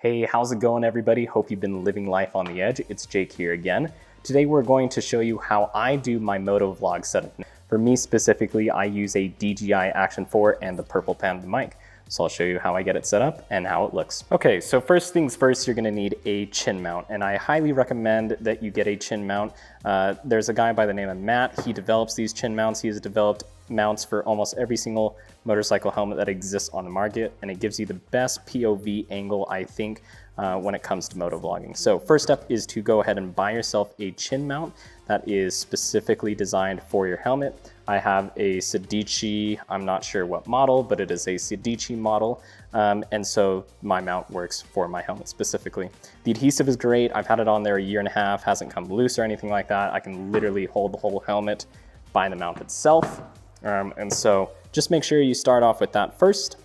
Hey, how's it going everybody? Hope you've been living life on the edge. It's Jake here again. Today we're going to show you how I do my motovlog setup. For me specifically, I use a DJI Action 4 and the Purple Panda mic. So I'll show you how I get it set up and how it looks. Okay, so first things first, you're gonna need a chin mount, and I highly recommend that you get a chin mount. There's a guy by the name of Matt. He develops these chin mounts. He has developed mounts for almost every single motorcycle helmet that exists on the market, and it gives you the best POV angle, I think, when it comes to motovlogging. So first step is to go ahead and buy yourself a chin mount that is specifically designed for your helmet. I have a Sedici, I'm not sure what model, but it is a Sedici model. And so my mount works for my helmet specifically. The adhesive is great. I've had it on there a year and a half, hasn't come loose or anything like that. I can literally hold the whole helmet by the mount itself. And so just make sure you start off with that first.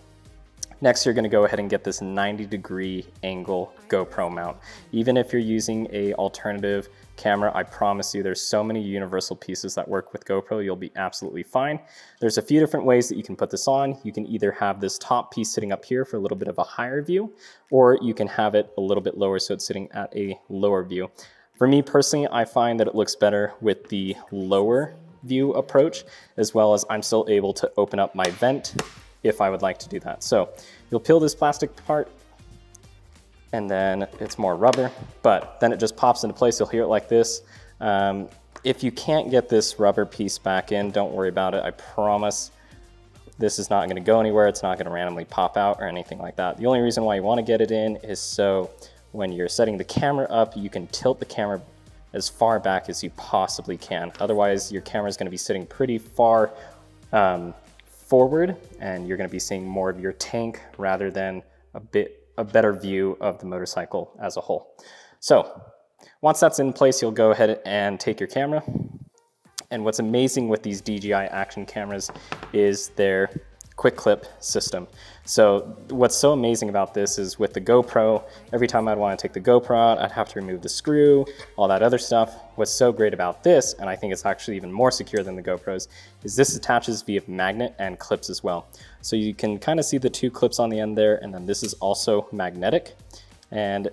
Next, you're gonna go ahead and get this 90-degree angle GoPro mount. Even if you're using a alternative camera, I promise you there's so many universal pieces that work with GoPro, you'll be absolutely fine. There's a few different ways that you can put this on. You can either have this top piece sitting up here for a little bit of a higher view, or you can have it a little bit lower so it's sitting at a lower view. For me personally, I find that it looks better with the lower view approach, as well as I'm still able to open up my vent if I would like to do that. So you'll peel this plastic part, and then it's more rubber, but then it just pops into place. You'll hear it like this. If you can't get this rubber piece back in, don't worry about it. I promise this is not gonna go anywhere. It's not gonna randomly pop out or anything like that. The only reason why you wanna get it in is so when you're setting the camera up, you can tilt the camera as far back as you possibly can. Otherwise, your camera is gonna be sitting pretty far forward, and you're gonna be seeing more of your tank rather than a better view of the motorcycle as a whole. So once that's in place, you'll go ahead and take your camera. And what's amazing with these DJI action cameras is their quick clip system. So what's so amazing about this is with the GoPro, every time I'd want to take the GoPro out, I'd have to remove the screw, all that other stuff. What's so great about this, and I think it's actually even more secure than the GoPros, is this attaches via magnet and clips as well. So you can kind of see the two clips on the end there, and then this is also magnetic, and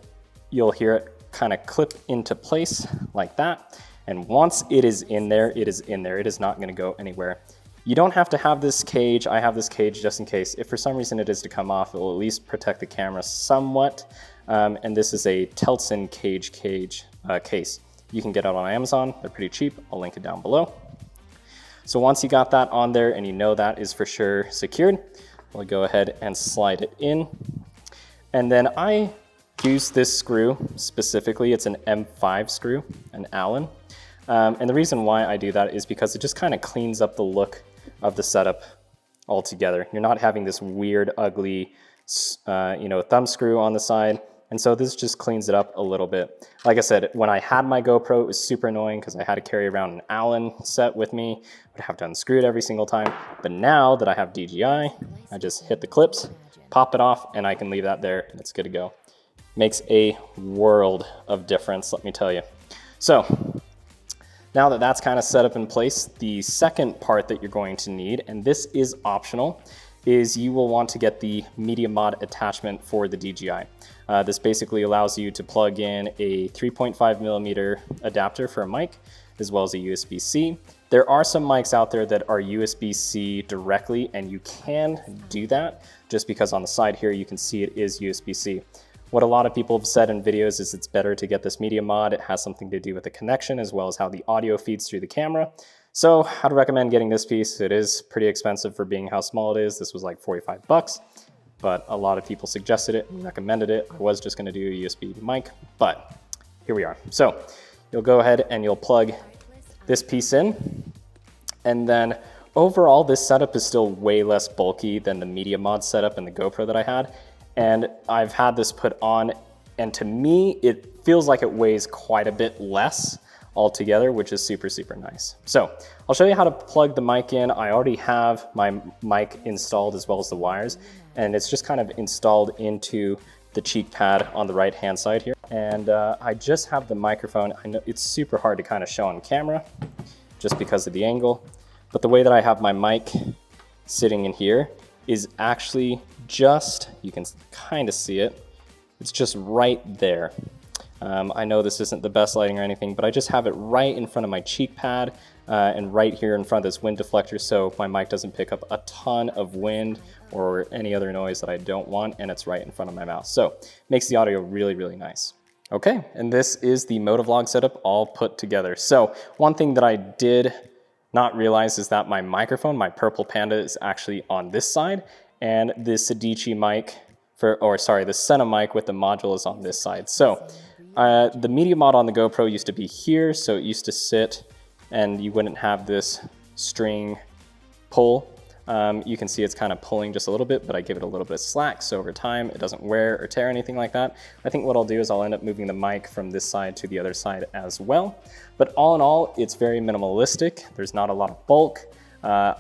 you'll hear it kind of clip into place like that. And once it is in there, it is in there. It is not going to go anywhere. You don't have to have this cage. I have this cage just in case. If for some reason it is to come off, it will at least protect the camera somewhat. And this is a Telson cage case. You can get it on Amazon. They're pretty cheap. I'll link it down below. So once you got that on there and you know that is for sure secured, we'll go ahead and slide it in. And then I use this screw specifically. It's an M5 screw, an Allen. And the reason why I do that is because it just kind of cleans up the look of the setup altogether. You're not having this weird, ugly, thumb screw on the side. And so this just cleans it up a little bit. Like I said, when I had my GoPro, it was super annoying because I had to carry around an Allen set with me. I'd have to unscrew it every single time. But now that I have DJI, I just hit the clips, pop it off, and I can leave that there and it's good to go. Makes a world of difference, let me tell you. So now that that's kind of set up in place, the second part that you're going to need, and this is optional, is you will want to get the media mod attachment for the DJI. This basically allows you to plug in a 3.5mm adapter for a mic, as well as a USB-C. There are some mics out there that are USB-C directly, and you can do that, just because on the side here you can see it is USB-C. What a lot of people have said in videos is it's better to get this media mod. It has something to do with the connection as well as how the audio feeds through the camera. So I'd recommend getting this piece. It is pretty expensive for being how small it is. This was like 45 bucks, but a lot of people suggested it and recommended it. I was just gonna do a USB mic, but here we are. So you'll go ahead and you'll plug this piece in, and then overall this setup is still way less bulky than the media mod setup and the GoPro that I had. And I've had this put on, and to me, it feels like it weighs quite a bit less altogether, which is super, super nice. So I'll show you how to plug the mic in. I already have my mic installed as well as the wires, and it's just kind of installed into the cheek pad on the right-hand side here. And I just have the microphone. I know it's super hard to kind of show on camera just because of the angle, but the way that I have my mic sitting in here is actually just, you can kind of see it, It's just right there. I know this isn't the best lighting or anything, but I just have it right in front of my cheek pad and right here in front of this wind deflector, so my mic doesn't pick up a ton of wind or any other noise that I don't want, and it's right in front of my mouth. So makes the audio really, really nice. Okay, and this is the Motovlog setup all put together. So one thing that I did not realize is that my microphone, my Purple Panda, is actually on this side, and this DJI mic, the Sena mic with the module is on this side. So the media mod on the GoPro used to be here, so it used to sit and you wouldn't have this string pull. You can see it's kind of pulling just a little bit, but I give it a little bit of slack, so over time it doesn't wear or tear anything like that. I think what I'll do is I'll end up moving the mic from this side to the other side as well. But all in all, it's very minimalistic. There's not a lot of bulk.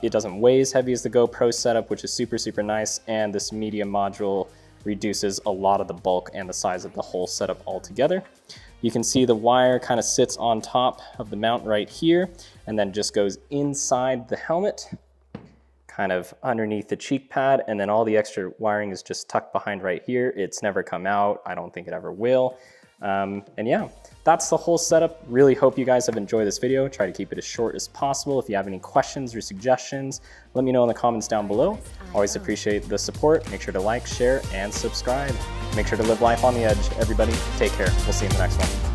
It doesn't weigh as heavy as the GoPro setup, which is super, super nice. And this media module reduces a lot of the bulk and the size of the whole setup altogether. You can see the wire kind of sits on top of the mount right here and then just goes inside the helmet, kind of underneath the cheek pad, and then all the extra wiring is just tucked behind right here. It's never come out. I don't think it ever will. And yeah, that's the whole setup. Really hope you guys have enjoyed this video. Try to keep it as short as possible. If you have any questions or suggestions, let me know in the comments down below. Always appreciate the support. Make sure to like, share, and subscribe. Make sure to live life on the edge, everybody. Take care. We'll see you in the next one.